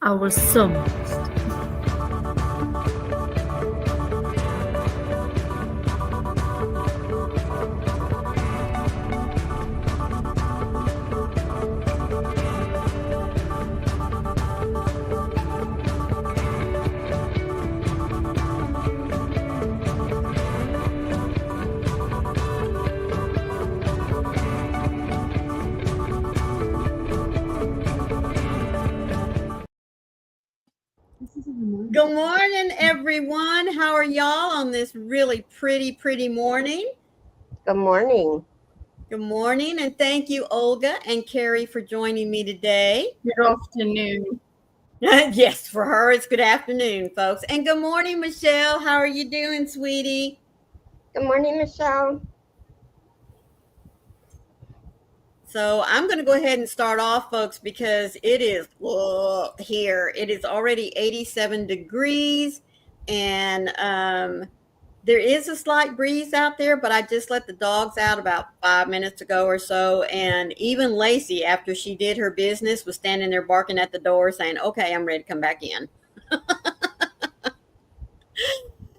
I was so mixed. Good morning, everyone. How are y'all on this really pretty morning? Good morning. Good morning, and thank you, Olga and Carrie, for joining me today. Good afternoon. Yes, for her, it's good afternoon, folks. And good morning, Michelle. How are you doing, sweetie? Good morning, Michelle. So I'm going to go ahead and start off, folks, because it is here. It is already 87 degrees, and there is a slight breeze out there, but I just let the dogs out about 5 minutes ago or so. And even Lacey, after she did her business, was standing there barking at the door saying, okay, I'm ready to come back in.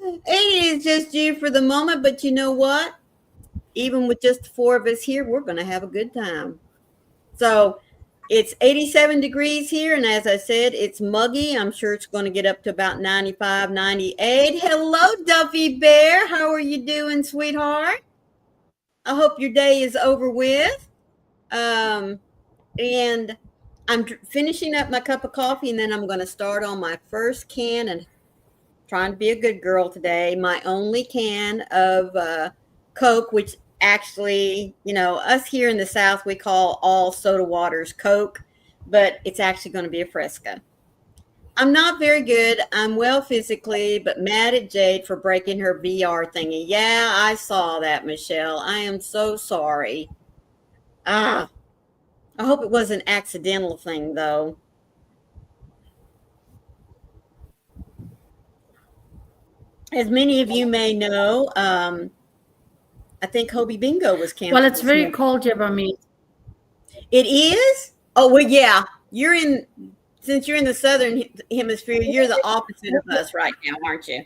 It is just you for the moment, but you know what? Even with just the four of us here, we're going to have a good time. So it's 87 degrees here. And as I said, it's muggy. I'm sure it's going to get up to about 95, 98. Hello, Duffy Bear. How are you doing, sweetheart? I hope your day is over with. And I'm finishing up my cup of coffee, and then I'm going to start on my first can and trying to be a good girl today. My only can of Coke, which actually, us here in the South, we call all soda waters Coke, but it's actually going to be a Fresca. I'm not very good. I'm well physically, but mad at Jade for breaking her VR thingy. Yeah, I saw that, Michelle. I am so sorry. I hope it was an accidental thing, though. As many of you may know, I think Hobie Bingo was canceled. Well, it's very cold here by me. It is? Oh, well, yeah. Since you're in the southern hemisphere, you're the opposite of us right now, aren't you?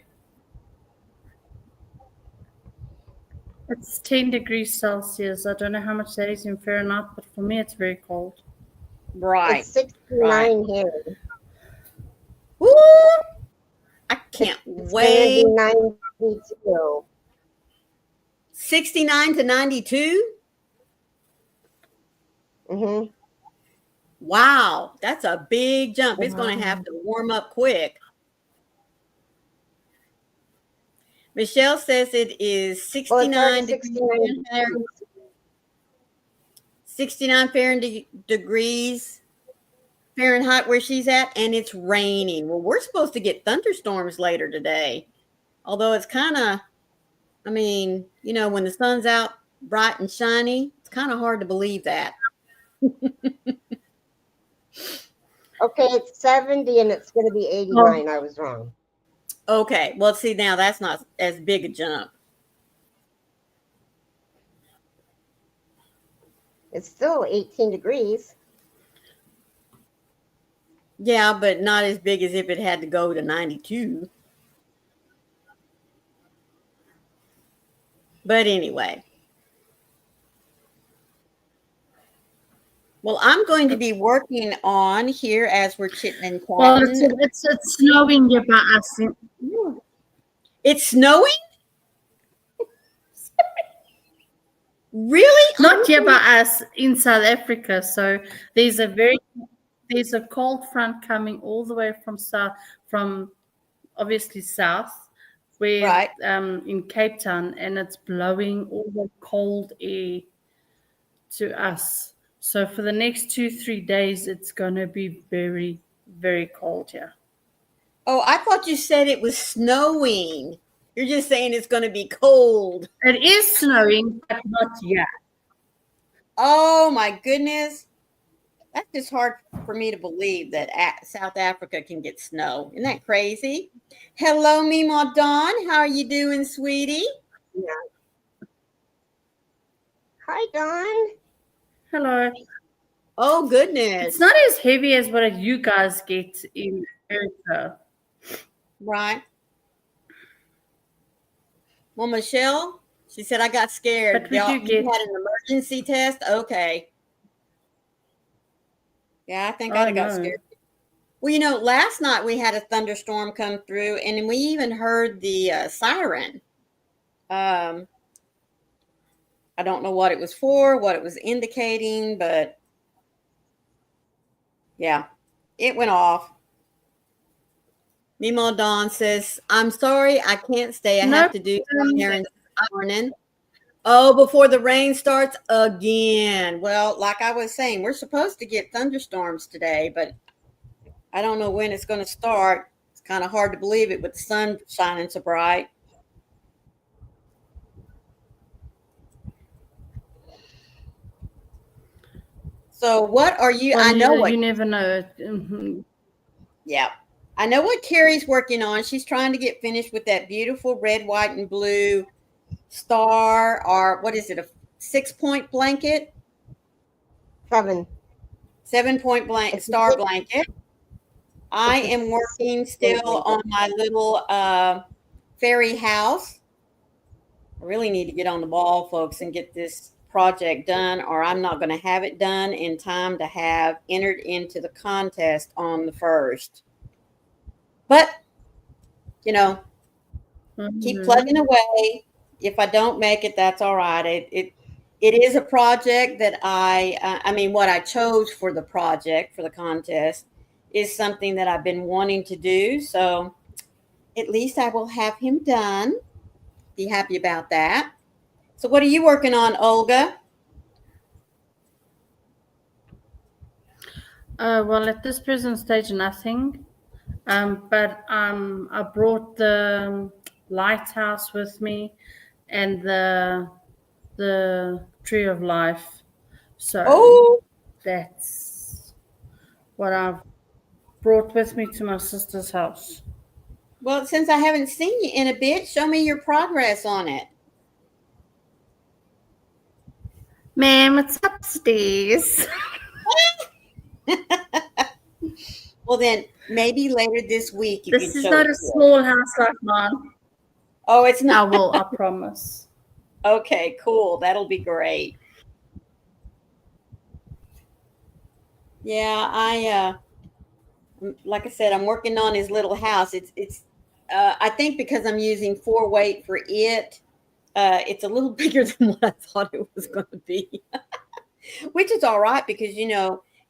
It's 10 degrees Celsius. I don't know how much that is in Fahrenheit, but for me, it's very cold. Right. It's 69 here. Woo! I can't wait. 92. 69 to 92? Mm-hmm. Wow, that's a big jump. It's going to have to warm up quick. Michelle says it is 69 degrees Fahrenheit where she's at, and it's raining. Well, we're supposed to get thunderstorms later today. Although it's kind of, when the sun's out bright and shiny, it's kind of hard to believe that. Okay, it's 70 and it's going to be 89. I was wrong. Okay, well, see, now that's not as big a jump. It's still 18 degrees. Yeah, but not as big as if it had to go to 92. But anyway. Well, I'm going to be working on here as we're chitting and chatting. Well, it's snowing here by us. It's snowing? Really? Not here by us in South Africa. So there's a cold front coming all the way from obviously south, where right. In Cape Town, and it's blowing all the cold air to us. So for the next 2-3 days, it's going to be very, very cold here. Oh, I thought you said it was snowing. You're just saying it's going to be cold. It is snowing, but not yet. Oh, my goodness. That's just hard for me to believe that South Africa can get snow. Isn't that crazy? Hello, Mima Dawn. How are you doing, sweetie? Yeah. Hi, Dawn. Hello. Oh, goodness. It's not as heavy as what you guys get in America. Right. Well, Michelle, she said, I got scared. But we do You get. had an emergency test? Okay. Yeah, I think Oh, I got no. scared. Well, last night we had a thunderstorm come through, and we even heard the siren. I don't know what it was for, what it was indicating, but yeah, it went off. Nemo Dawn says, I'm sorry, I can't stay. I No have to do some problem. errands this morning. Oh, before the rain starts again. Well, like I was saying, we're supposed to get thunderstorms today, but I don't know when it's going to start. It's kind of hard to believe it with the sun shining so bright. So what are you? Well, I know what. you never know. Mhm. Yeah. I know what Carrie's working on. She's trying to get finished with that beautiful red, white, and blue star, or what is it, a 6-point blanket? 7. 7-point It's a star 6. blanket. I It's a am working 6-point still on blanket. my little fairy house. I really need to get on the ball, folks, and get this project done, or I'm not going to have it done in time to have entered into the contest on the 1st. But, keep plugging Mhm. away. If I don't make it, that's all right. It is a project that what I chose for the project, for the contest, is something that I've been wanting to do. So at least I will have him done. Be happy about that. So what are you working on, Olga? Well, at this present stage, nothing. But I brought the lighthouse with me and the tree of life. So Oh, that's what I've brought with me to my sister's house. well, since I haven't seen you in a bit, show me your progress on it. Ma'am, it's upstairs. Well, then maybe later this week you can This is show not it a to us. small house like mine. Oh, it's I not. will, I promise. Okay, cool. That'll be great. Yeah, like I said, I'm working on his little house. I think because I'm using 4-weight for it, it's a little bigger than what I thought it was going to be, which is all right because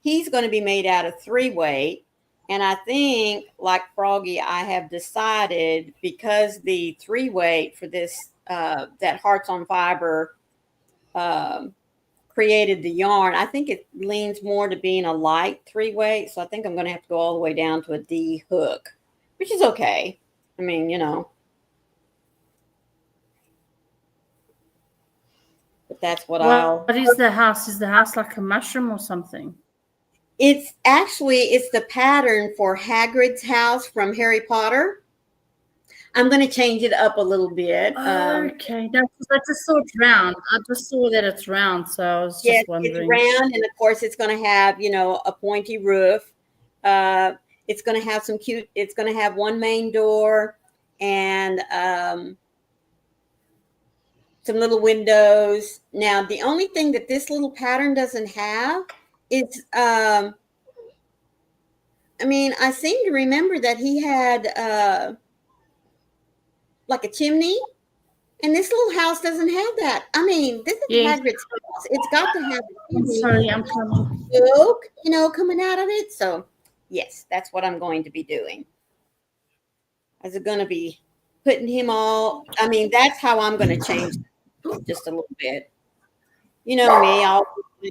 he's going to be made out of 3-weight, and I think, like Froggy, I have decided because the 3-weight for this that Hearts on Fiber um, created the yarn, I think it leans more to being a light 3-weight. So I think I'm going to have to go all the way down to a D hook, which is okay. I mean, but that's what What is the house? Is the house like a mushroom or something? it's the pattern for Hagrid's house from Harry Potter. I'm going to change it up a little bit. Okay, I just saw it round. I just saw that it's round, so I was Yes, just it's wondering. round, and of course, it's going to have a pointy roof. It's going to have It's going to have one main door and some little windows. Now, the only thing that this little pattern doesn't have is, I seem to remember that he had like a chimney. And this little house doesn't have that. This is Yes. Hagrid's house. It's got to have a I'm chimney, sorry, I'm coming. smoke, coming out of it. So, yes, that's what I'm going to be doing. Is it going to be putting him all? That's how I'm going to change just a little bit. You know me,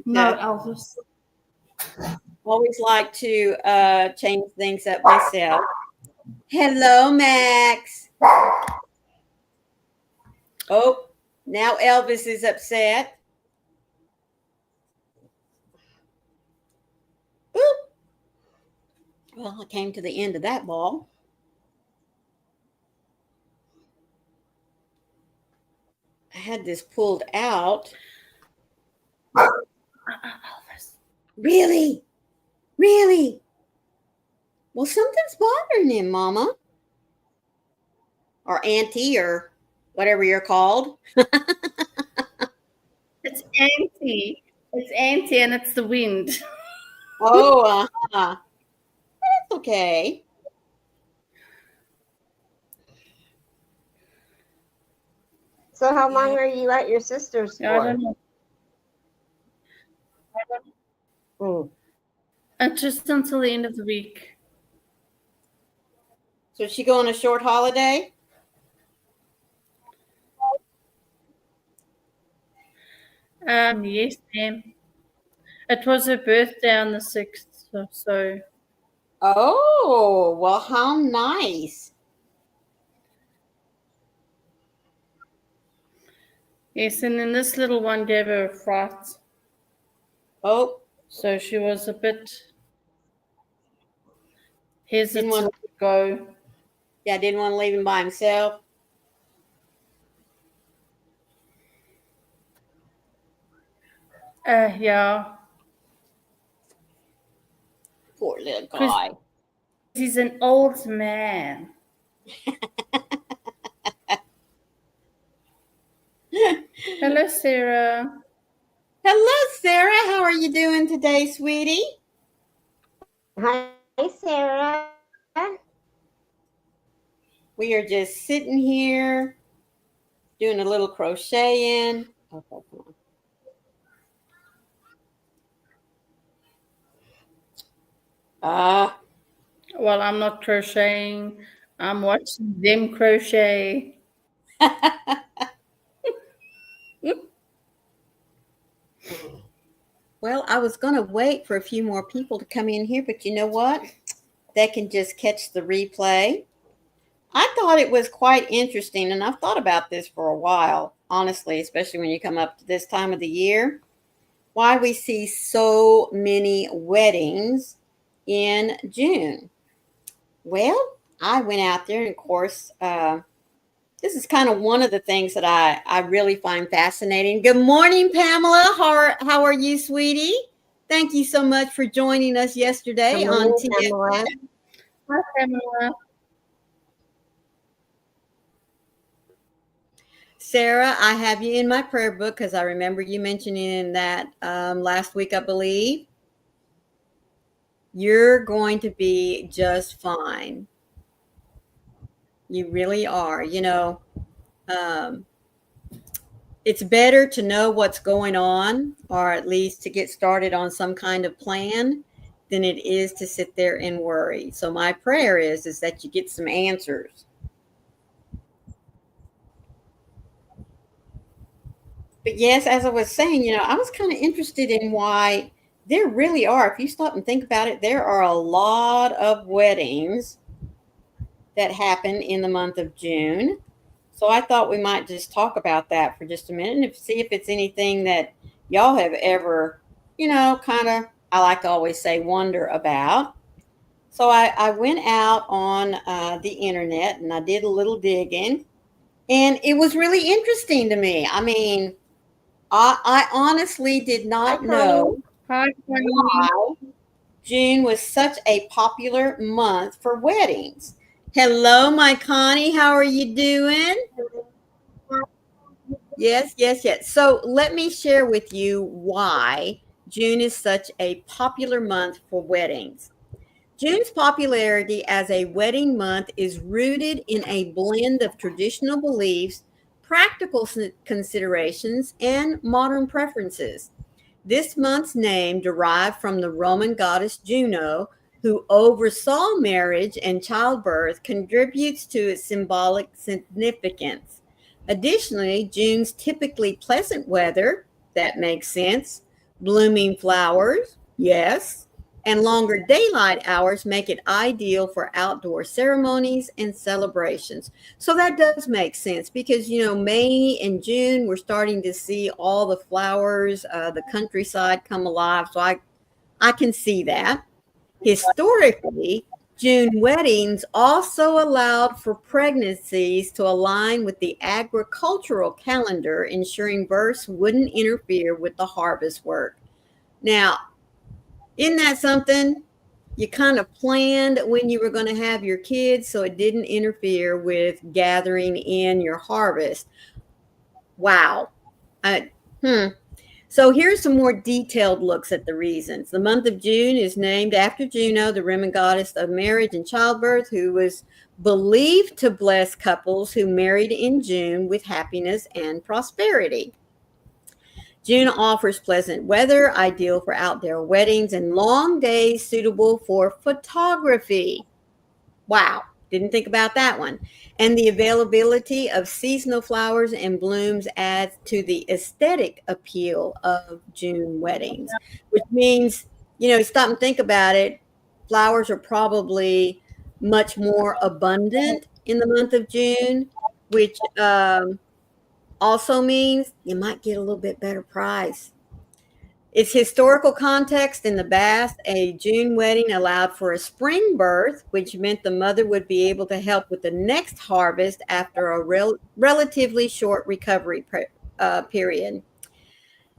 No, Elvis. always like to change things up myself. Hello, Max. Oh, now Elvis is upset. Boop. Well, I came to the end of that ball. I had this pulled out. Elvis. Really? Really? Well, something's bothering him, Mama. Or Auntie, or whatever you're called. It's Auntie. It's Auntie, and it's the wind. Oh, that's okay. So how long Yeah. are you at your sister's Yeah, I for? don't know. Mm. Just until the end of the week. So is she go on a short holiday? Yes, ma'am. It was her birthday on the 6th, so Oh, well, how nice. yes, and then this little one gave her a fright. Oh, So she was a bit didn't want hesitant to go. didn't want to leave him by himself. Yeah, Poor little because guy. he's an old man. Hello, Sarah. Hello, Sarah. How are you doing today, sweetie? Hi, Sarah. We are just sitting here doing a little crocheting. Okay, come on. Ah, Well, I'm not crocheting. I'm watching them crochet. well, I was going to wait for a few more people to come in here, but you know what? They can just catch the replay. I thought it was quite interesting, and I've thought about this for a while, honestly, especially when you come up to this time of the year, why we see so many weddings in June. Well, I went out there, and of course, this is kind of one of the things that I really find fascinating. Good morning, Pamela. How are you, sweetie? Thank you so much for joining us yesterday Good on morning, TF. Pamela. Hi, Pamela. Sarah, I have you in my prayer book because I remember you mentioning that last week, I believe. You're going to be just fine. You really are. Um, it's better to know what's going on, or at least to get started on some kind of plan, than it is to sit there and worry. So my prayer is that you get some answers. But yes, as I was saying, I was kind of interested in why there really are, if you stop and think about it, there are a lot of weddings that happen in the month of June. So I thought we might just talk about that for just a minute and see if it's anything that y'all have ever, kind of, I like to always say, wonder about. So I went out on the internet and I did a little digging, and it was really interesting to me. I mean, I honestly did Hi, not know Connie. Hi, Connie. why June was such a popular month for weddings. Hello, my Connie. How are you doing? Yes, yes, yes. So let me share with you why June is such a popular month for weddings. June's popularity as a wedding month is rooted in a blend of traditional beliefs, practical considerations, and modern preferences. This month's name derived from the Roman goddess Juno, who oversaw marriage and childbirth, contributes to its symbolic significance. Additionally, June's typically pleasant weather, that makes sense, blooming flowers, yes, and longer daylight hours make it ideal for outdoor ceremonies and celebrations. So that does make sense because, May and June, we're starting to see all the flowers, the countryside come alive. So I can see that. Historically, June weddings also allowed for pregnancies to align with the agricultural calendar, ensuring births wouldn't interfere with the harvest work. Now, Isn't that something? You kind of planned when you were going to have your kids so it didn't interfere with gathering in your harvest. Wow. I, So here's some more detailed looks at the reasons. The month of June is named after Juno, the Roman goddess of marriage and childbirth, who was believed to bless couples who married in June with happiness and prosperity. June offers pleasant weather, ideal for outdoor weddings, and long days suitable for photography. Wow, didn't think about that one. And the availability of seasonal flowers and blooms adds to the aesthetic appeal of June weddings, which means, stop and think about it. Flowers are probably much more abundant in the month of June, which also means you might get a little bit better price. Its historical context in the past, a June wedding allowed for a spring birth, which meant the mother would be able to help with the next harvest after a relatively short recovery period.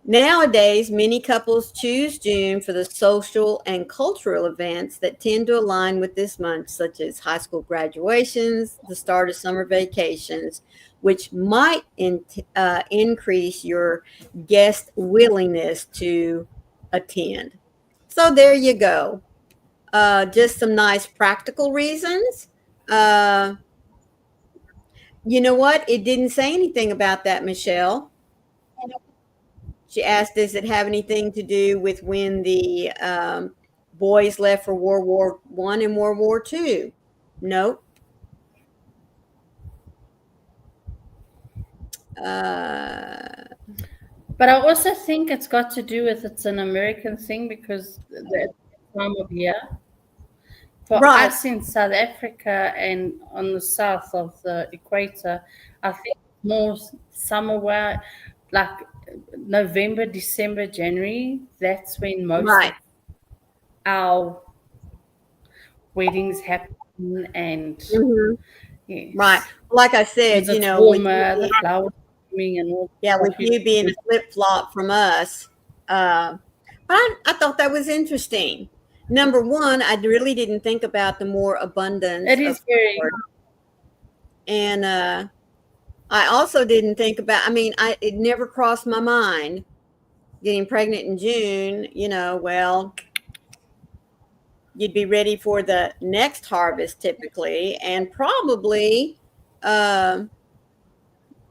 Nowadays, many couples choose June for the social and cultural events that tend to align with this month, such as high school graduations, the start of summer vacations, which might increase your guest willingness to attend. So there you go. Just some nice practical reasons. You know what? It didn't say anything about that, Michelle. She asked, does it have anything to do with when the boys left for World War I and World War II? Nope. But I also think it's got to do with it's an American thing because the time of year. For Right. us in South Africa and on the south of the equator, I think more summer where like November, December, January, that's when most Right. of our weddings happen and Mhm. yes. Right. Like I said, Because it's with warmer, the flowers blooming and all with you being a flip flop from us, but I thought that was interesting. Number one, I really didn't think about the more abundance it of is very flowers. And I also didn't think about, it never crossed my mind getting pregnant in June, well, you'd be ready for the next harvest typically, and probably,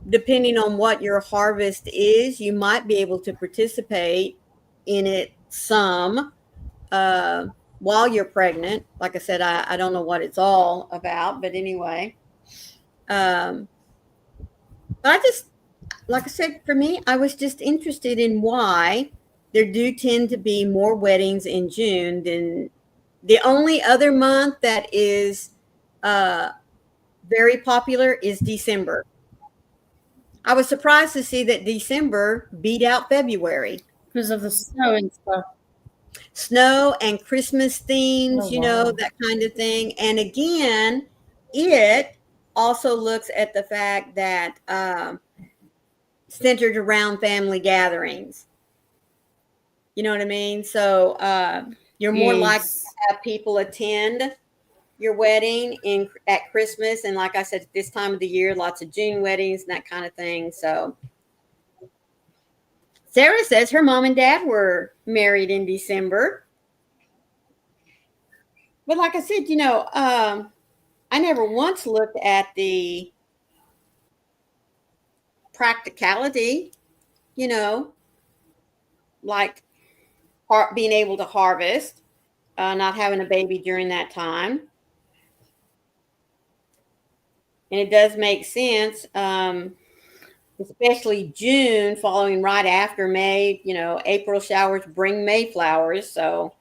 depending on what your harvest is, you might be able to participate in it some while you're pregnant. Like I said, I don't know what it's all about, but anyway. But I just, like I said, for me, I was just interested in why there do tend to be more weddings in June than the only other month that is very popular is December. I was surprised to see that December beat out February. because of the snow and stuff. Snow and Christmas themes, Oh, wow. that kind of thing. And again, it also looks at the fact that centered around family gatherings. You know what I mean? So you're more likely Yes. to have people attend your wedding at Christmas. And like I said, at this time of the year, lots of June weddings and that kind of thing. So Sarah says her mom and dad were married in December. But like I said, I never once looked at the practicality, like being able to harvest, not having a baby during that time. And it does make sense, especially June following right after May. April showers bring May flowers. So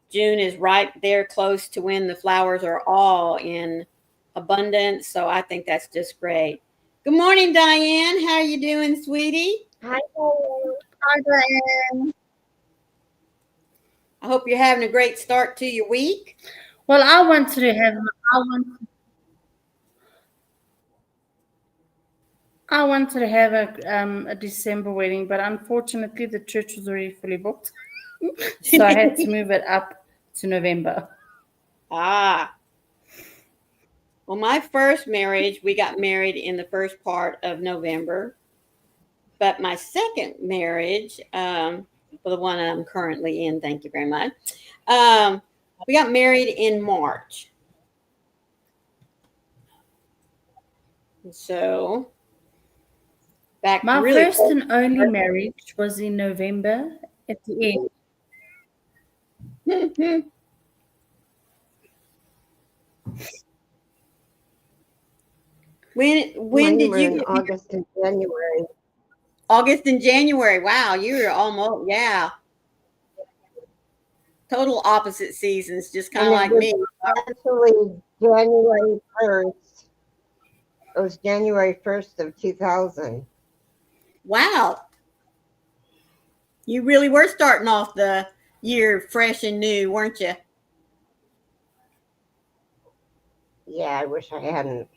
June is right there close to when the flowers are all in abundance. So I think that's just great. Good morning, Diane. How are you doing, sweetie? Hi, Diane. Hi, Diane. I hope you're having a great start to your week. Well, I wanted to have a December wedding, but unfortunately the church was already fully booked. So I had to move it up to November. Ah. Well, my first marriage, we got married in the first part of November. But my second marriage, for the one I'm currently in, thank you very much, we got married in March. So back My really first and only marriage was in November at the end. when Mine did were you in get married? August and January. August and January. Wow, you were almost, yeah, total opposite seasons, just kind And of it like was me. actually January 1st. It was January 1st of 2000. Wow, you really were starting off the year fresh and new, weren't you? Yeah, I wish I hadn't.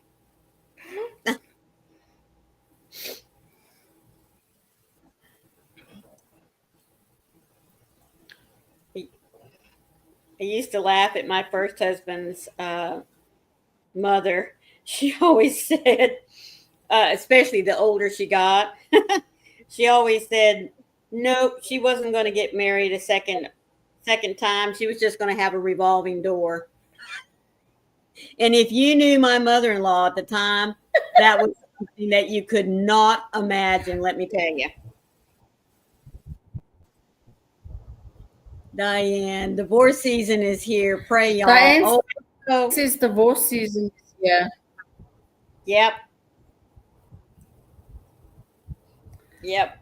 I used to laugh at my first husband's mother. She always said, especially the older she got, she always said, nope, she wasn't going to get married a second time. She was just going to have a revolving door. And if you knew my mother-in-law at the time, that was something that you could not imagine. Let me tell you, Diane, divorce season is here. Pray, y'all. Diane Oh, says divorce season this year. yep, yep.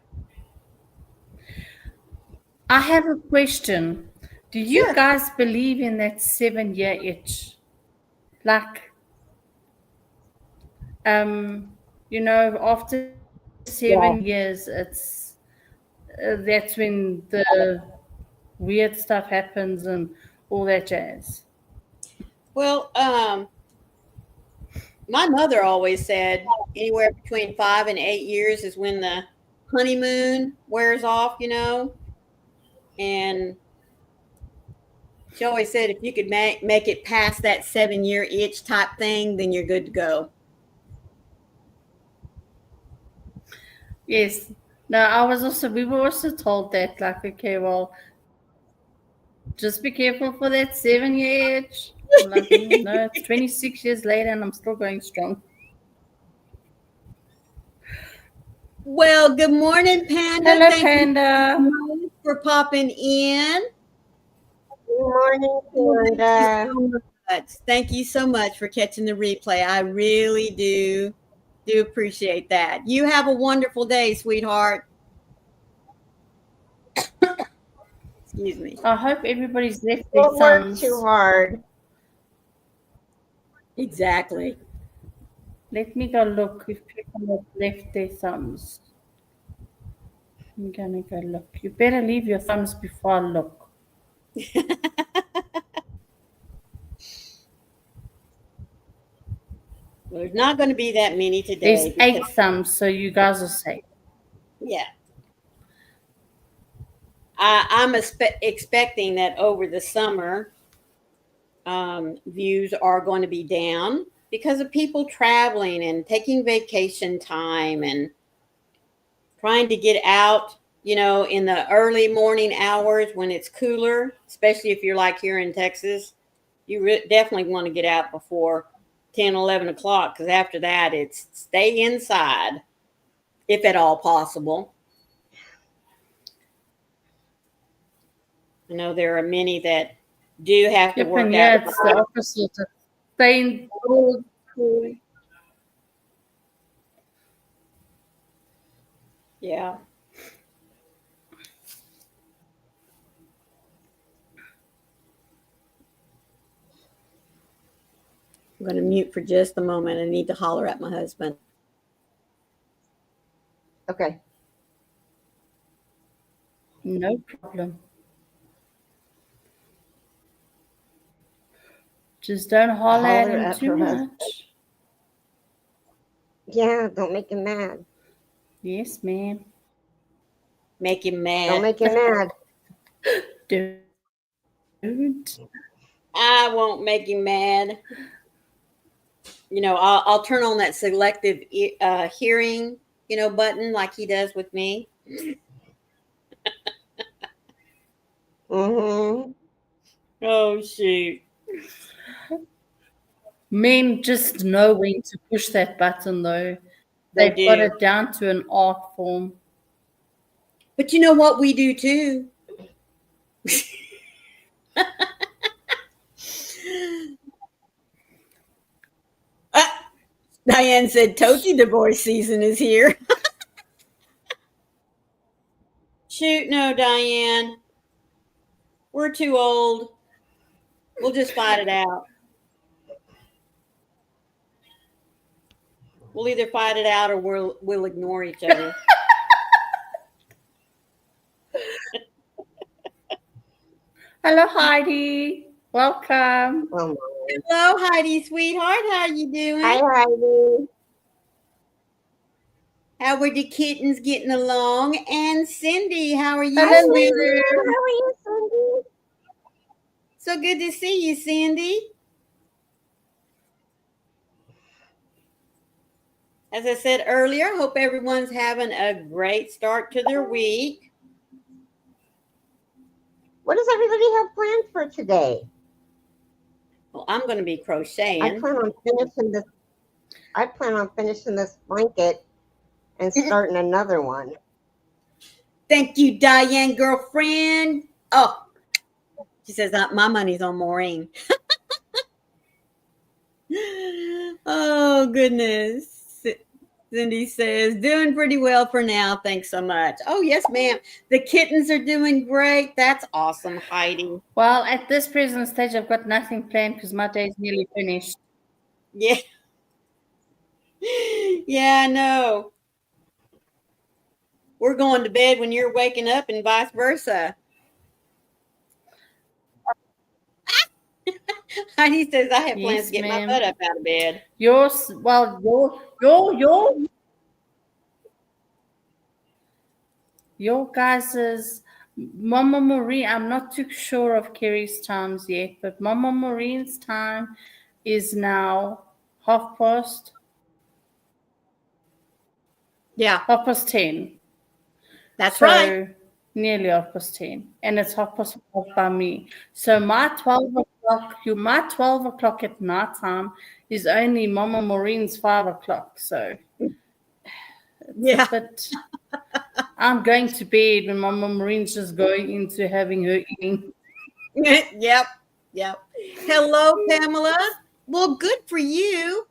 I have a question. Do you Sure. guys believe in that 7-year itch? Like, after Yeah. 7 years, it's that's when the weird stuff happens and all that jazz. Well, my mother always said anywhere between 5 and 8 years is when the honeymoon wears off, and she always said if you could make it past that 7 year itch type thing, then you're good to go. Yes. No, we were also told that, like, okay, well, just be careful for that 7-year itch. I'm like, no, it's 26 years later and I'm still going strong. Well, good morning, Panda. Hello, Thank you Panda. so much for popping in. Good morning, Well, thank you Panda. so much. Thank you so much for catching the replay. I really do appreciate that. You have a wonderful day, sweetheart. Excuse me. I hope everybody's left their Don't work too thumbs. hard. Exactly. Let me go look if people have left their thumbs. I'm gonna go look. You better leave your thumbs before I look. Well, there's not going to be that many There's today 8 because, thumbs, so you guys are safe. yeah, I'm expecting that over the summer, views are going to be down because of people traveling and taking vacation time and trying to get out, in the early morning hours when it's cooler, especially if you're like here in Texas. You definitely want to get out before 10, 11 o'clock because after that, it's stay inside if at all possible. I know there are many that do have to Yep, work and out. yeah, it's the opposite. Stay indoors. Yeah. I'm going to mute for just a moment. I need to holler at my husband. Okay. No problem. Just don't holler at Holler him at too her husband. much. Yeah, don't make him mad. Yes, ma'am. Make him mad. Don't make him mad. Don't. I won't make him mad. You know, I'll turn on that selective hearing, button like he does with me. Mm-hmm. Oh, shoot. Men just know when to push that button, though. They They've got do. it down to an art form. But you know what we do too? Diane said, Tochi divorce season is here. Shoot, no, Diane. We're too old. We'll just fight it out. We'll either fight it out or we'll ignore each other. Hello, Heidi. Welcome. Oh my. Hello, Heidi, sweetheart. How you doing? Hi, Heidi. How are the kittens getting along? And Cindy, how are you, Hello, sweetie? Lulu. How are you, Cindy? So good to see you, Cindy. As I said earlier, I hope everyone's having a great start to their week. What does everybody have planned for today? Well, I'm going to be crocheting. I plan on finishing this blanket and starting another one. Thank you, Diane, girlfriend. Oh, she says my money's on Maureen. Oh, goodness. Cindy says, doing pretty well for now. Thanks so much. Oh, yes, ma'am. The kittens are doing great. That's awesome, Heidi. Well, at this present stage, I've got nothing planned because my day's nearly finished. Yeah. Yeah, I know. We're going to bed when you're waking up and vice versa. Heidi says, I have plans Yes, to get ma'am. my butt up out of bed. Your guys's Mama Maureen, I'm not too sure of Kerry's times yet, but Mama Maureen's time is now 10:30. Yeah, 10:30. that's So right. nearly 10:30, and it's 12:30 by me. So my 12 o'clock at night time is only Mama Maureen's 5 o'clock. So Yeah. but I'm going to bed when Mama Maureen's just going into having her eating. Yep. Hello, Pamela. Well, good for you.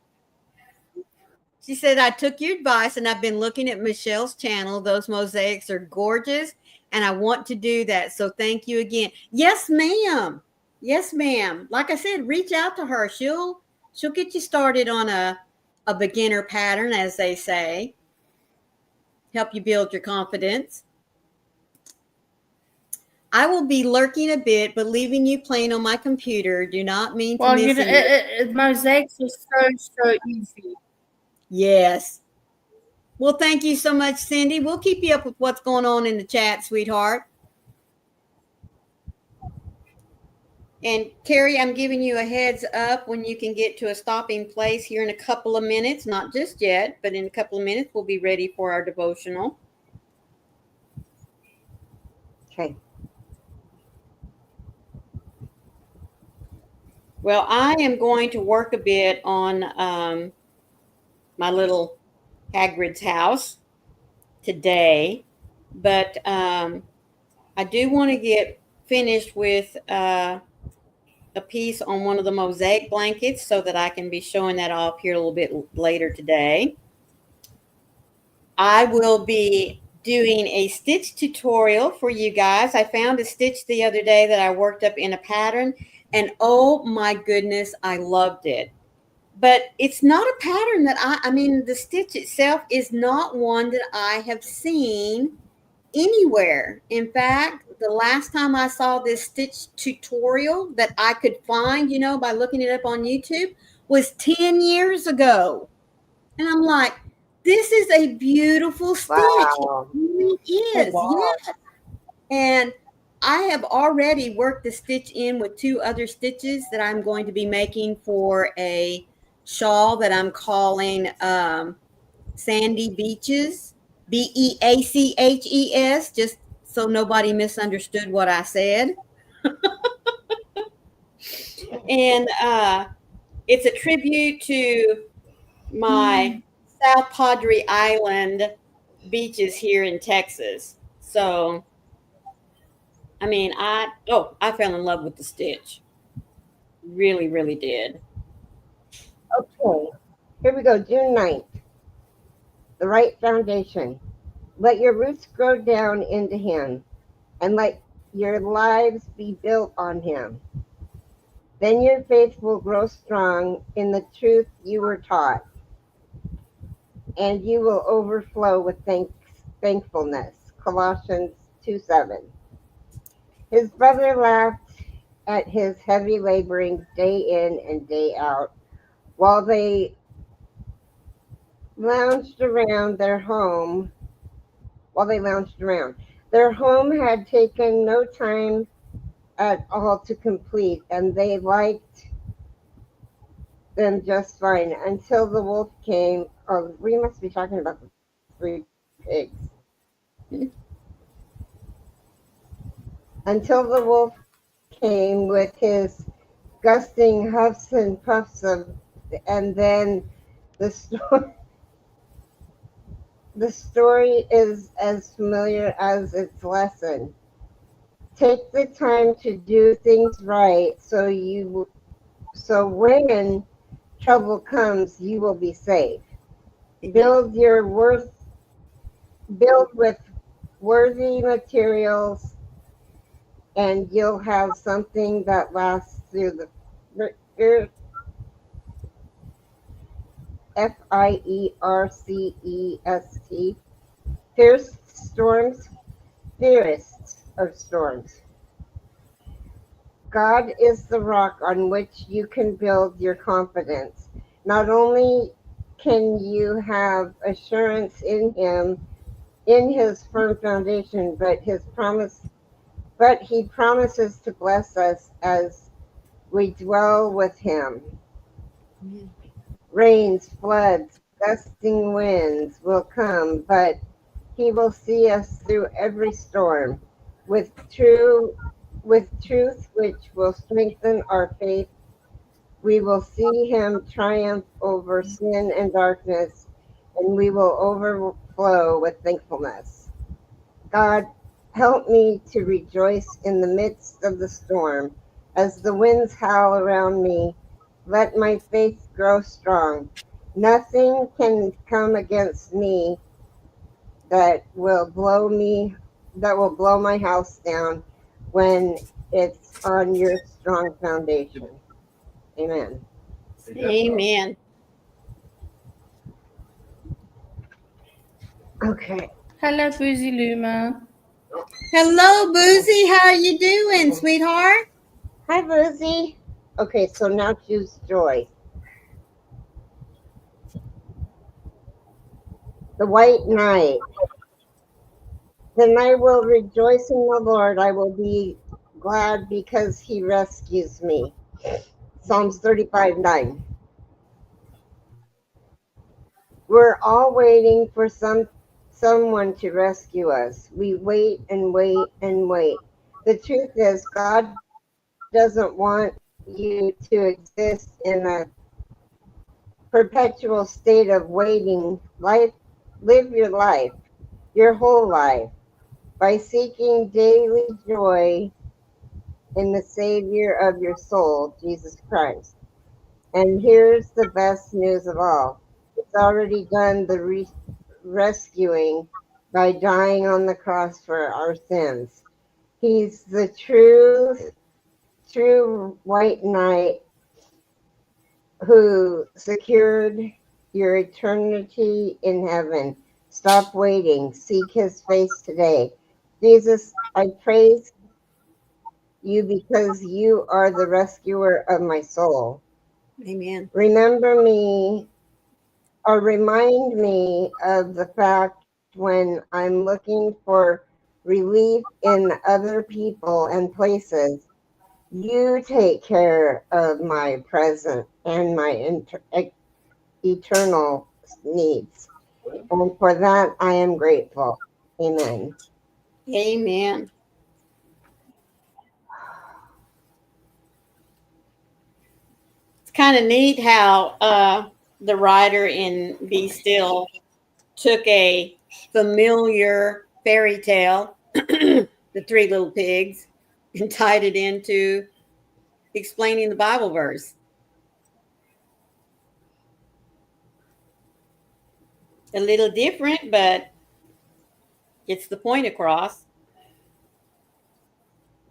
She said, I took your advice and I've been looking at Michelle's channel. Those mosaics are gorgeous and I want to do that. So thank you again. Yes, ma'am. Yes, ma'am. Like I said, reach out to her. She'll get you started on a beginner pattern, as they say. Help you build your confidence. I will be lurking a bit, but leaving you playing on my computer. Do not mean to miss Mosaics are so easy. Yes. Well, thank you so much, Cindy. We'll keep you up with what's going on in the chat, sweetheart. And Carrie, I'm giving you a heads up when you can get to a stopping place here in a couple of minutes. Not just yet, but in a couple of minutes, we'll be ready for our devotional. Okay. Well, I am going to work a bit on my little Hagrid's house today, but I do want to get finished with a piece on one of the mosaic blankets so that I can be showing that off here a little bit later today. I will be doing a stitch tutorial for you guys. I found a stitch the other day that I worked up in a pattern, and oh my goodness, I loved it. But it's not a pattern that I mean, the stitch itself is not one that I have seen anywhere. In fact, the last time I saw this stitch tutorial that I could find, by looking it up on YouTube, was 10 years ago. And I'm like, this is a beautiful stitch. Wow. It really is. Oh, wow. Yes. And I have already worked the stitch in with 2 other stitches that I'm going to be making for a shawl that I'm calling Sandy Beaches, Beaches, just so nobody misunderstood what I said. And it's a tribute to my South Padre Island beaches here in Texas. So, I mean, I fell in love with the stitch. Really, really did. Okay, here we go. June 9th. The right foundation. Let your roots grow down into him, and let your lives be built on him. Then your faith will grow strong in the truth you were taught, and you will overflow with thankfulness. Colossians 2:7. His brother laughed at his heavy laboring day in and day out while they lounged around their home. Their home had taken no time at all to complete, and they liked them just fine until the wolf came. Oh, we must be talking about the 3 pigs. Until the wolf came with his gusting huffs and puffs and then the story. The story is as familiar as its lesson. Take the time to do things right, so when trouble comes, you will be safe. Build with worthy materials, and you'll have something that lasts through the FIERCEST fiercest of storms. God is the rock on which you can build your confidence. Not only can you have assurance in him, in his firm foundation, but he promises to bless us as we dwell with him. Rains, floods, gusting winds will come, but he will see us through every storm with truth which will strengthen our faith. We will see him triumph over sin and darkness, and we will overflow with thankfulness. God, help me to rejoice in the midst of the storm. As the winds howl around me, let my faith grow strong. Nothing can come against me that will blow my house down when it's on your strong foundation. Amen. Amen. Okay. Hello, Boozy Luma. Hello, Boozy. How are you doing, sweetheart? Hi, Lizzie. Okay, so now choose joy. The white knight. Then I will rejoice in the Lord. I will be glad because he rescues me. Psalms 35:9. We're all waiting for someone to rescue us. We wait and wait and wait. The truth is, God doesn't want you to exist in a perpetual state of waiting. Live your life, your whole life, by seeking daily joy in the Savior of your soul, Jesus Christ. And here's the best news of all. It's already done the rescuing by dying on the cross for our sins. He's the true white knight who secured your eternity in heaven. Stop waiting. Seek his face today. Jesus, I praise you because you are the rescuer of my soul. Amen. Remember me or remind me of the fact when I'm looking for relief in other people and places. You take care of my present and my eternal needs. And for that, I am grateful. Amen. Amen. It's kind of neat how the writer in Be Still took a familiar fairy tale, The Three Little Pigs, and tied it into explaining the Bible verse. A little different, but gets the point across.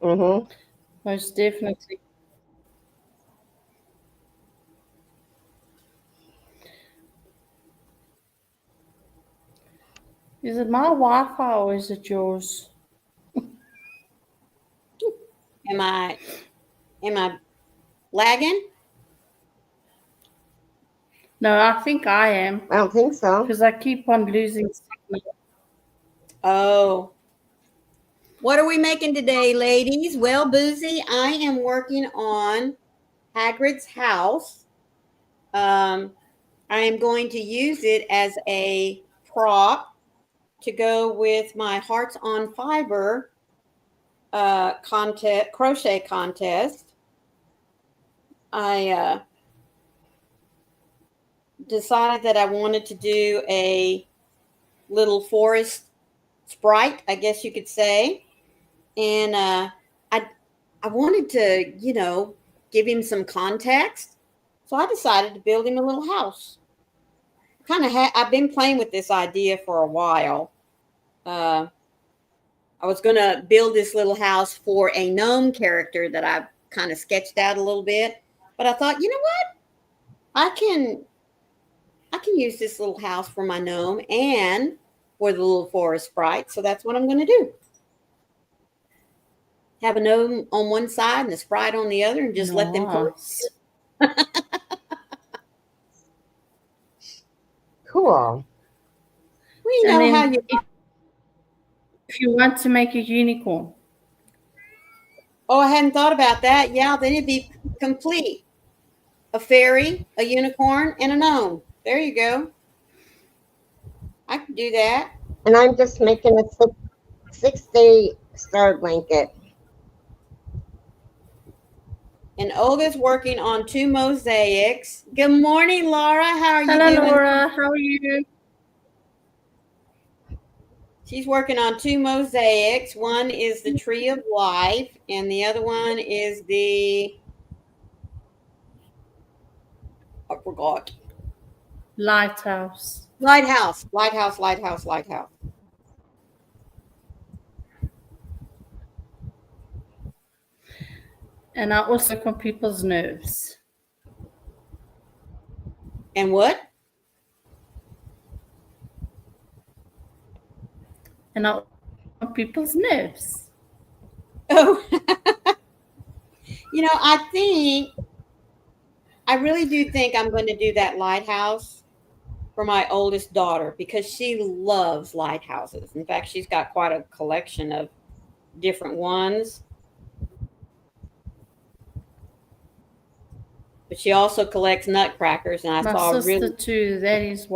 Mm-hmm. Most definitely. Is it my Wi-Fi or is it yours? Am I lagging? No, I think I am I don't think so. because I keep on losing signal. Oh. What are we making today, ladies? Well, Boozy, I am working on Hagrid's house. I am going to use it as a prop to go with my Hearts on Fiber crochet contest. I decided that I wanted to do a little forest sprite, I guess you could say, and I wanted to, give him some context, so I decided to build him a little house. I've been playing with this idea for a while. I was going to build this little house for a gnome character that I've kind of sketched out a little bit, but I thought, you know what? I can use this little house for my gnome and for the little forest sprite, so that's what I'm going to do. Have a gnome on one side and a sprite on the other, and just let them Nice. Cool. We And know how then you. if you want to make a unicorn, Oh, I hadn't thought about that. Yeah, then it'd be complete. A fairy, a unicorn, and a gnome. There you go. I could do that. And I'm just making a 6-day star blanket. And Olga's working on 2 mosaics. Good morning, Laura. How are you hello doing? Laura, how are you? She's working on 2 mosaics. One is the Tree of Life, and the other one is I forgot. Lighthouse. Lighthouse, lighthouse, lighthouse, lighthouse. And I also work on people's nerves. And what? And I work on people's nerves. Oh, I really do think I'm going to do that lighthouse for my oldest daughter because she loves lighthouses. In fact, she's got quite a collection of different ones. But she also collects nutcrackers, and My sister too. That's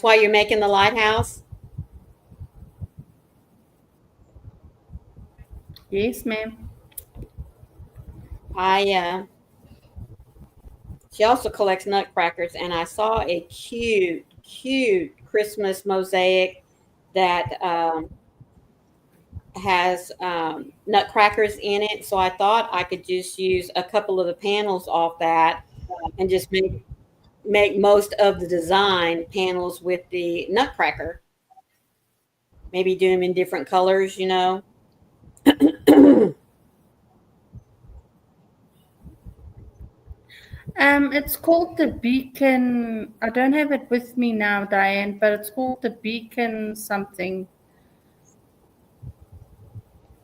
why you're making the lighthouse? Yes, ma'am. She also collects nutcrackers, and I saw a cute, cute Christmas mosaic that has nutcrackers in it. So I thought I could just use a couple of the panels off that and just make most of the design panels with the nutcracker. Maybe do them in different colors, It's called the Beacon. I don't have it with me now, Diane, but it's called the Beacon something.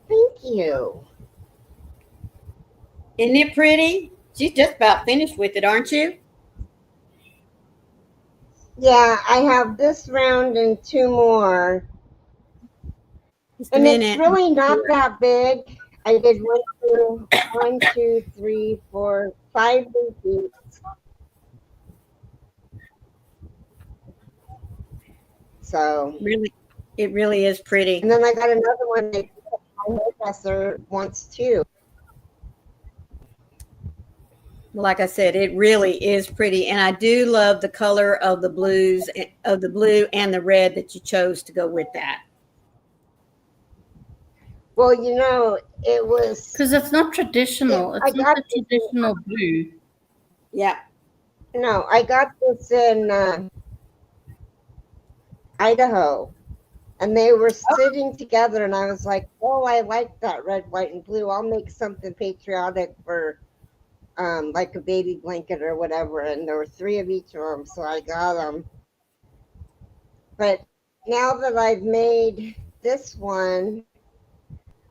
Thank you. Isn't it pretty? She's just about finished with it, aren't you? Yeah, I have this round and two more. Just a And it's minute. really not that big. I did one, two, three, four, five repeats. So, Really, it really is pretty. and then I got another one that my hairdresser wants too. Like I said, it really is pretty, and I do love the color of the blues, of the blue and the red that you chose to go with that. Well, you know, it was. Because it's not traditional. I It's not got the this. traditional blue. Yeah. No, I got this in Idaho, and they were sitting together, and I was like, "Oh, I like that red, white, and blue. I'll make something patriotic for like a baby blanket or whatever." And there were three of each of them, so I got them. But now that I've made this one,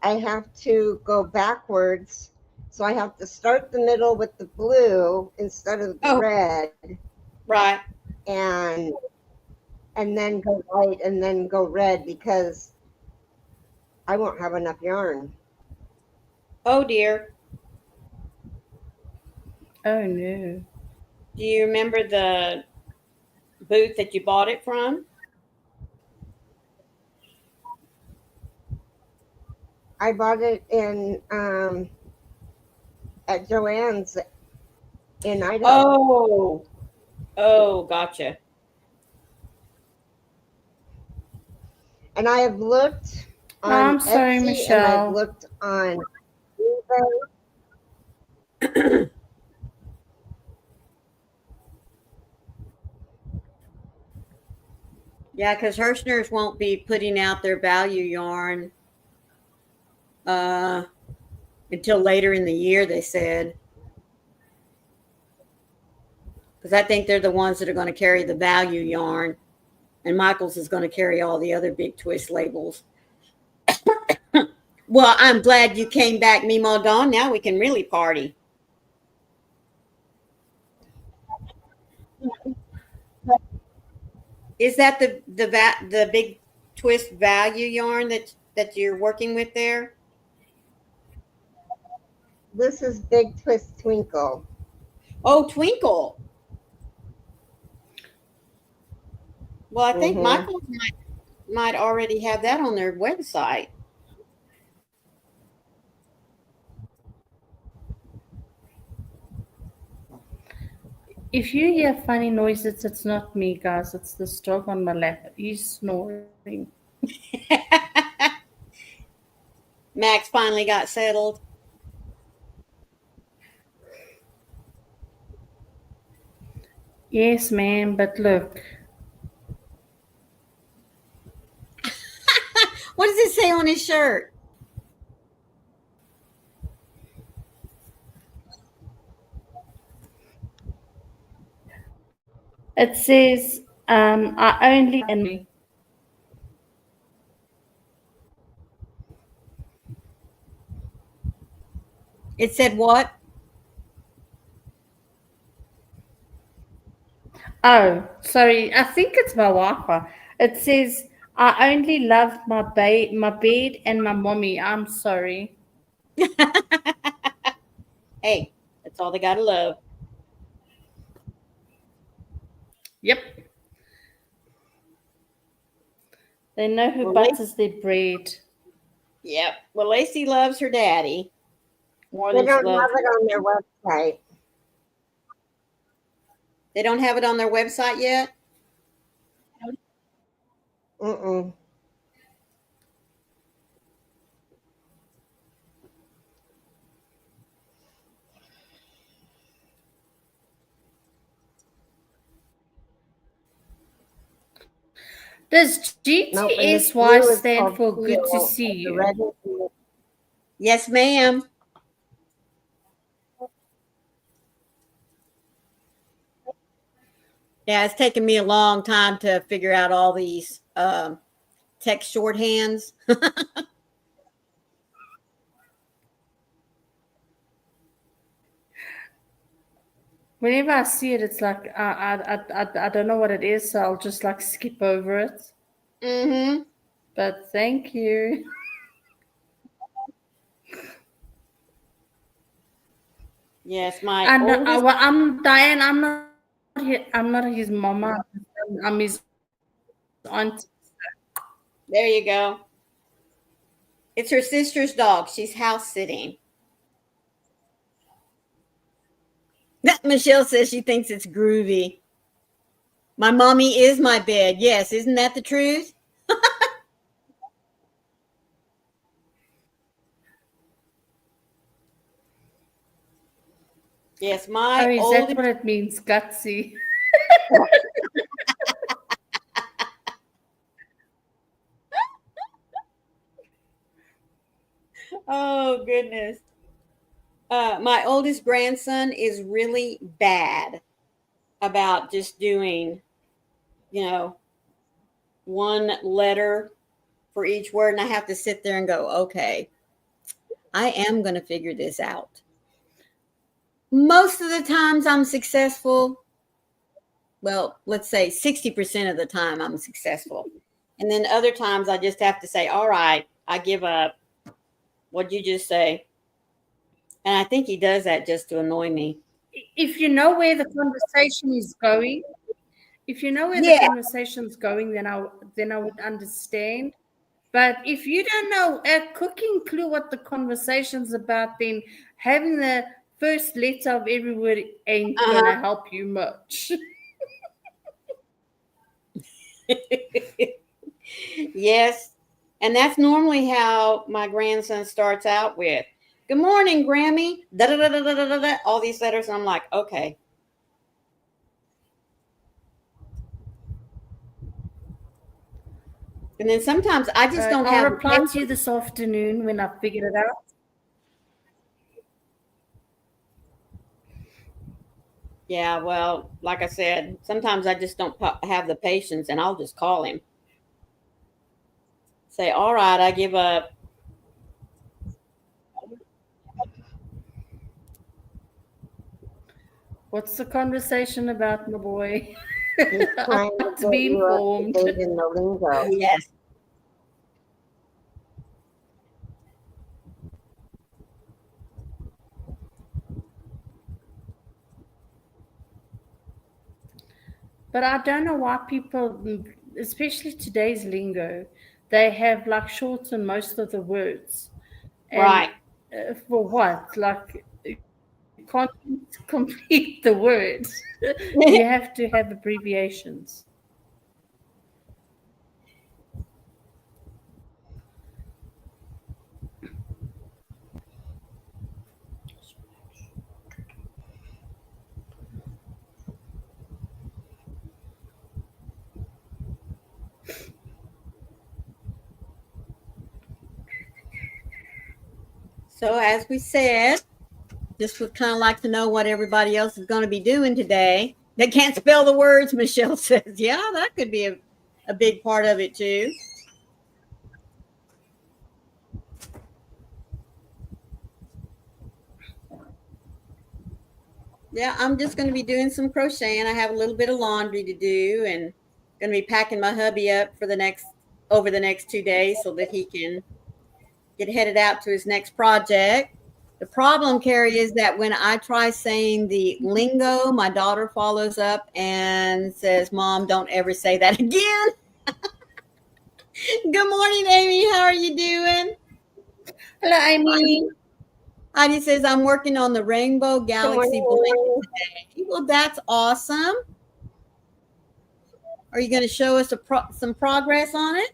I have to go backwards. So I have to start the middle with the blue instead of the red, Right. and then go white and then go red because I won't have enough yarn. Oh dear. Oh no. Do you remember the booth that you bought it from? I bought it in at Joann's in Idaho. Oh, gotcha. And I have looked on I'm sorry, Etsy and I've Michelle. looked on eBay. Yeah, because Hirschner's won't be putting out their value yarn uh, until later in the year, they said. Because I think they're the ones that are going to carry the value yarn, and Michaels is going to carry all the other big twist labels. Well, I'm glad you came back, Mimo Dawn. Now we can really party. Is that the big twist value yarn that you're working with there? This is Big Twist Twinkle. Oh, Twinkle. Well, I think Mm-hmm. Michaels might already have that on their website. If you hear funny noises, it's not me, guys. It's this dog on my lap. He's snoring. Max finally got settled. Yes, ma'am, but look. What does it say on his shirt? It says, I only and It said what? oh, sorry. I think it's my Wi-Fi. It says, I only love my bed and my mommy. I'm sorry. Hey, that's all they got to love. Yep. They know who Well, butters their bread. yep. Well, Lacey loves her daddy more They than don't she have loves. it on their website. They don't have it on their website yet. Mm-mm. Does Nope. And this GTSY blue is stand called for good to Teal. see The you? red is blue. Yes, ma'am. Yeah, it's taken me a long time to figure out all these text shorthands. Whenever I see it, it's like I don't know what it is, so I'll just like skip over it. Mm-hmm. But thank you. Yes, my And oldest. well, I'm Diane. I'm not his mama. I'm his auntie. There you go. It's her sister's dog. She's house sitting. Michelle says she thinks it's groovy. My mommy is my bed. Yes, isn't that the truth? Yes, Oh, my is that oldest. what it means, gutsy? Oh goodness. My oldest grandson is really bad about just doing, you know, one letter for each word, and I have to sit there and go, okay, I am going to figure this out. Most of the times I'm successful. Well, let's say 60% of the time I'm successful. And then other times I just have to say, all right, I give up. What'd you just say? And I think he does that just to annoy me. If you know where the conversation is going, if you know where the Yeah. conversation's going, then I would understand. But if you don't know a cooking clue what the conversation's about, then having the first letter of every word ain't gonna help you much. Yes. And that's normally how my grandson starts out with. Good morning, Grammy. Da, da, da, da, da, da, da, all these letters. And I'm like, okay. And then sometimes I just don't I'll have the reply to you patience. this afternoon when I've figured it out. Yeah, well, like I said, sometimes I just don't have the patience, and I'll just call him. Say, all right, I give up. What's the conversation about, my boy? He's I trying to want to get be you up to informed. date in the lingo. Yes. But I don't know why people, especially today's lingo, they have like shortened most of the words. And Right. for what? Like, you can't complete the word. You have to have abbreviations. So, as we said, just would kind of like to know what everybody else is going to be doing today. They can't spell the words, Michelle says. Yeah, that could be a big part of it, too. Yeah, I'm just going to be doing some crocheting. I have a little bit of laundry to do and going to be packing my hubby up for over the next 2 days so that he can get headed out to his next project. The problem, Carrie, is that when I try saying the lingo, my daughter follows up and says, Mom, don't ever say that again. Good morning, Amy. How are you doing? Hello, Amy. Heidi says, I'm working on the Rainbow Good Galaxy blanket morning. today. Well, that's awesome. Are you going to show us some progress on it?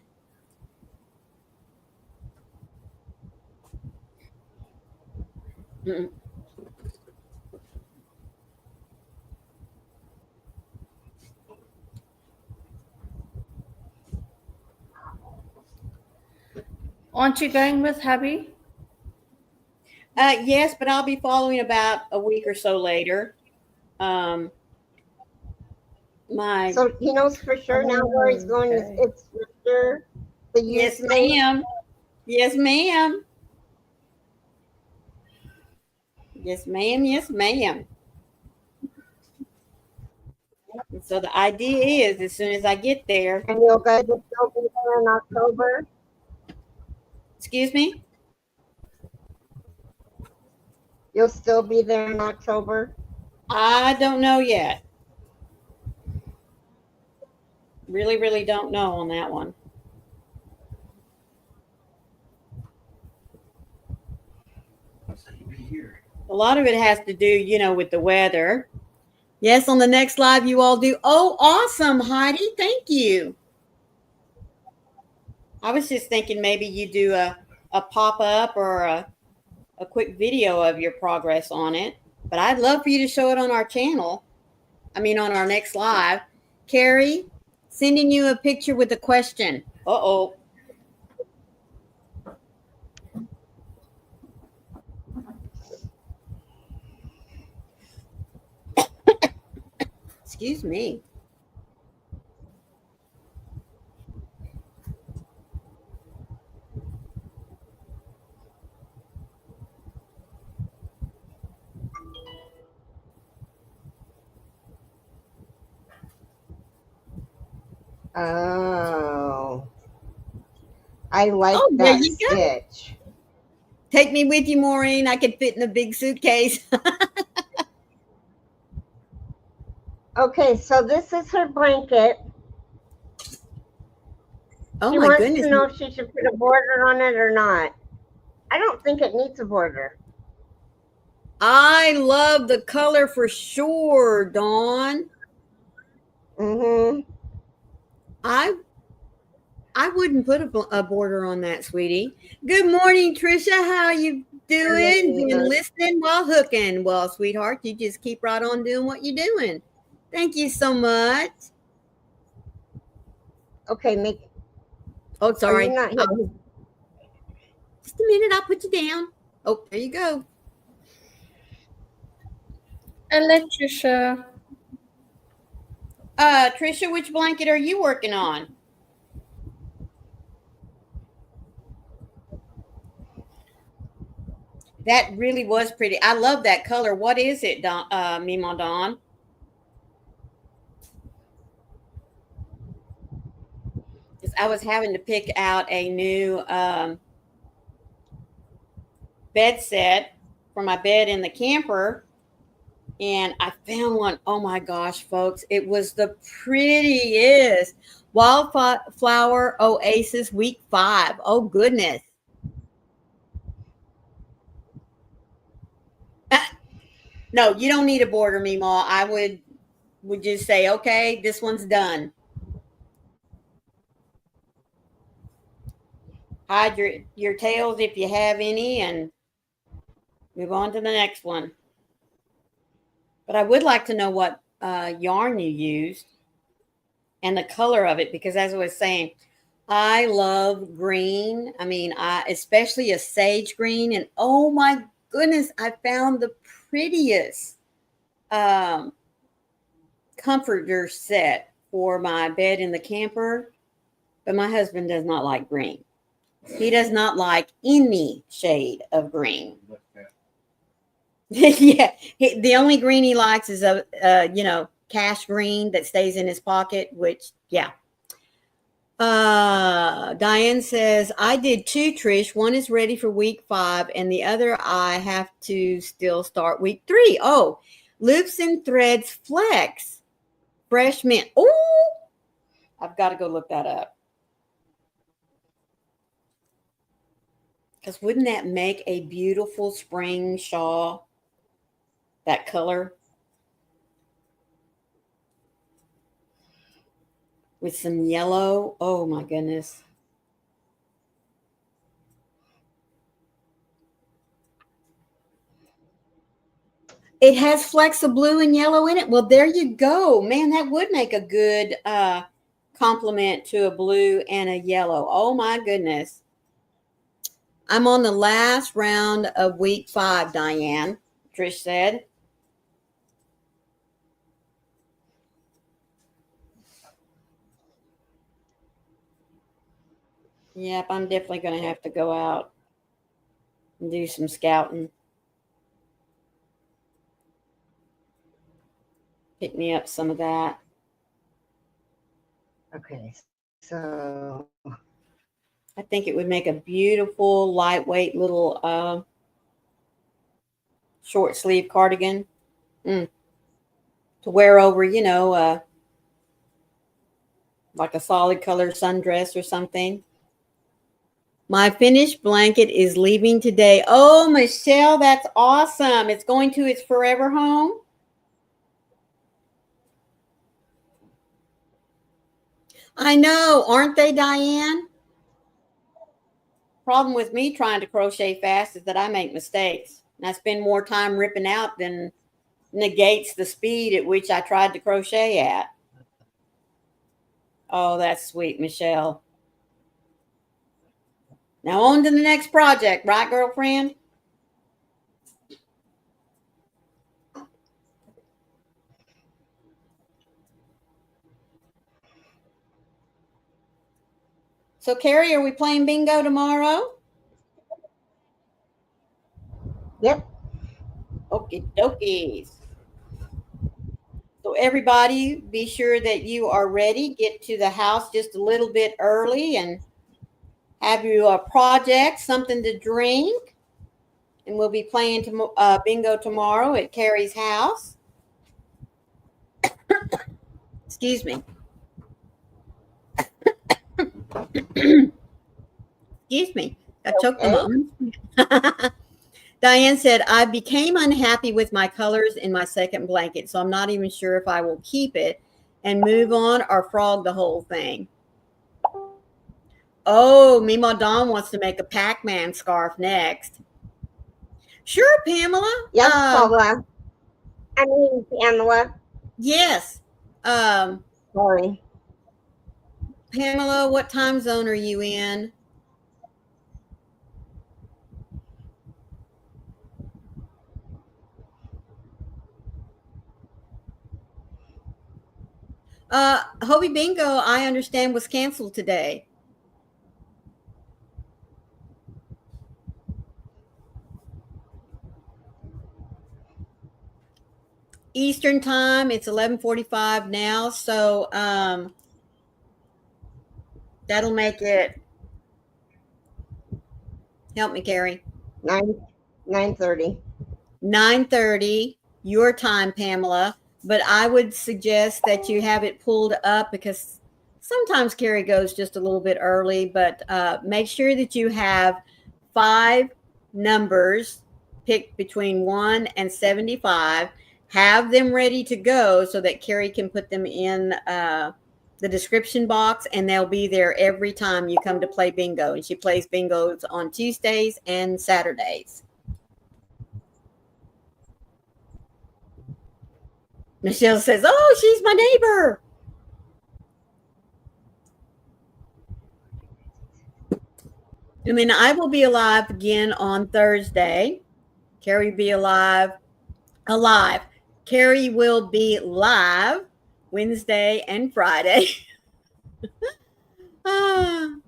Mm-mm. Aren't you going with hubby? Yes, but I'll be following about a week or so later. Um, my So he knows for sure now where he's going. Okay. It's for sure the Yes, username. ma'am. Yes, ma'am. Yes, ma'am. Yes, ma'am. And so the idea is, as soon as I get there, And you'll guys will still be there in October? excuse me, You'll still be there in October? I don't know yet. Really don't know on that one. A lot of it has to do, with the weather. Yes, on the next live you all do. Oh, awesome, Heidi. Thank you. I was just thinking maybe you do a pop-up or a quick video of your progress on it. But I'd love for you to show it on our channel. I mean, on our next live. Carrie, sending you a picture with a question. Uh-oh. Excuse me. Oh. I like there that you go. stitch. Take me with you, Maureen. I could fit in a big suitcase. Okay, so this is her blanket. Oh, She my wants goodness. to know if she should put a border on it or not. I don't think it needs a border. I love the color for sure, Dawn. Mm-hmm. I wouldn't put a border on that, sweetie. Good morning, Trisha. How you doing? Been listening while hooking. Well, sweetheart, you just keep right on doing what you're doing. Thank you so much. Okay, make. Oh, Are sorry. you not here? Just a minute. I'll put you down. Oh, there you go. Electricia. Trisha, which blanket are you working on? That really was pretty. I love that color. What is it, Don, Mima Dawn? Because I was having to pick out a new bed set for my bed in the camper, and I found one. Oh my gosh, folks, it was the prettiest. Wildflower Oasis week 5. Oh goodness. No, you don't need a border, Mima. I would just say, okay, this one's done. Hide your tails if you have any, and move on to the next one. But I would like to know what yarn you used and the color of it, because as I was saying, I love green. I mean, especially a sage green. And oh my goodness, I found the prettiest comforter set for my bed in the camper. But my husband does not like green. He does not like any shade of green. Yeah, the only green he likes is cash green that stays in his pocket, which, yeah. Diane says, I did 2, Trish. One is ready for week 5, and the other I have to still start week 3. Oh, Loops and Threads Flex. Fresh mint. Oh, I've got to go look that up. Because wouldn't that make a beautiful spring shawl? That color? With some yellow. Oh my goodness. It has flecks of blue and yellow in it. Well, there you go. Man, that would make a good complement to a blue and a yellow. Oh my goodness. I'm on the last round of week 5, Diane, Trish said. Yep, I'm definitely going to have to go out and do some scouting. Pick me up some of that. Okay, so I think it would make a beautiful, lightweight little short sleeve cardigan to wear over, like a solid color sundress or something. My finished blanket is leaving today. Oh, Michelle, that's awesome. It's going to its forever home. I know, aren't they, Diane? Problem with me trying to crochet fast is that I make mistakes. And I spend more time ripping out than negates the speed at which I tried to crochet at. Oh, that's sweet, Michelle. Now on to the next project, right, girlfriend? So, Carrie, are we playing bingo tomorrow? yep. Okie dokies. So everybody, be sure that you are ready. Get to the house just a little bit early and have you a project, something to drink. And we'll be playing bingo tomorrow at Carrie's house. Excuse me. Excuse me. I choked Okay. them on. Diane said, I became unhappy with my colors in my second blanket, so I'm not even sure if I will keep it and move on or frog the whole thing. Oh, Mima Dawn wants to make a Pac-Man scarf next. Sure, Pamela. Yes, Paula. Pamela. Yes. Sorry. Pamela, what time zone are you in? Hobie Bingo, I understand, was canceled today. Eastern time, it's 11:45 now, so that'll make it. Help me, Carrie. 9:30. 9:30 your time, Pamela. But I would suggest that you have it pulled up because sometimes Carrie goes just a little bit early. But make sure that you have 5 numbers picked between 1 and 75. Have them ready to go so that Carrie can put them in the description box, and they'll be there every time you come to play bingo. And she plays bingos on Tuesdays and Saturdays. Michelle says, oh, she's my neighbor. And then I will be alive again on Thursday. Carrie will be alive. Carrie will be live Wednesday and Friday. Oh,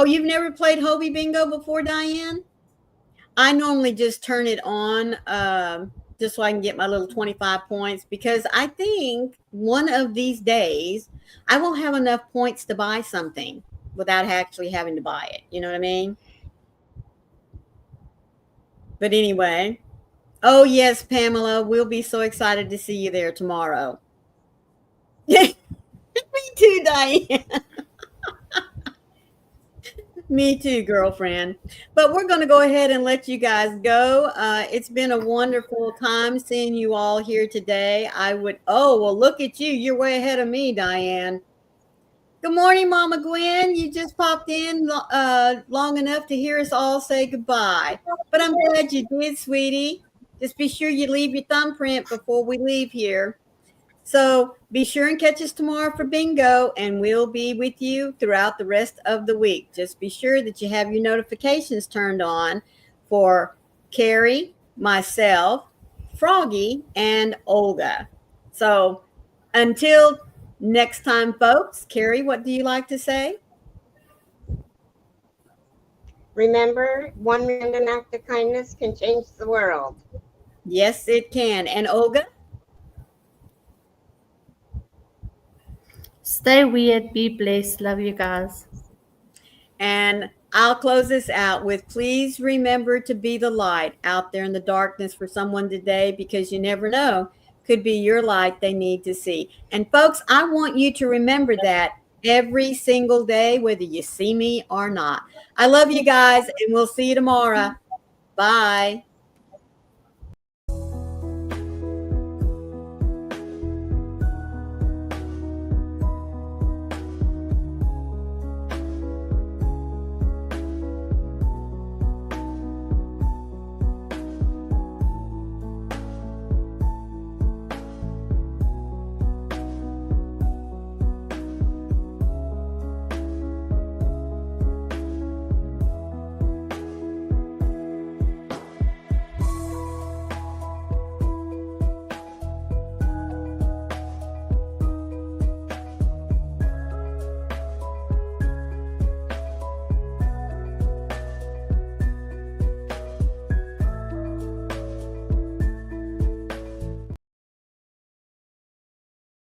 you've never played Hobie Bingo before, Diane? I normally just turn it on just so I can get my little 25 points because I think one of these days I will have enough points to buy something without actually having to buy it. You know what I mean? But anyway. Oh, yes, Pamela. We'll be so excited to see you there tomorrow. Me too, Diane. Me too, girlfriend. But we're going to go ahead and let you guys go. It's been a wonderful time seeing you all here today. Well, look at you. You're way ahead of me, Diane. Good morning, Mama Gwen. You just popped in long enough to hear us all say goodbye. But I'm glad you did, sweetie. Just be sure you leave your thumbprint before we leave here. So be sure and catch us tomorrow for bingo, and we'll be with you throughout the rest of the week. Just be sure that you have your notifications turned on for Carrie, myself, Froggy, and Olga. So until next time, folks, Carrie, what do you like to say? Remember, one random act of kindness can change the world. Yes, it can. And Olga? Stay weird. Be blessed. Love you guys. And I'll close this out with please remember to be the light out there in the darkness for someone today, because you never know, could be your light they need to see. And folks, I want you to remember that every single day, whether you see me or not. I love you guys, and we'll see you tomorrow. Bye.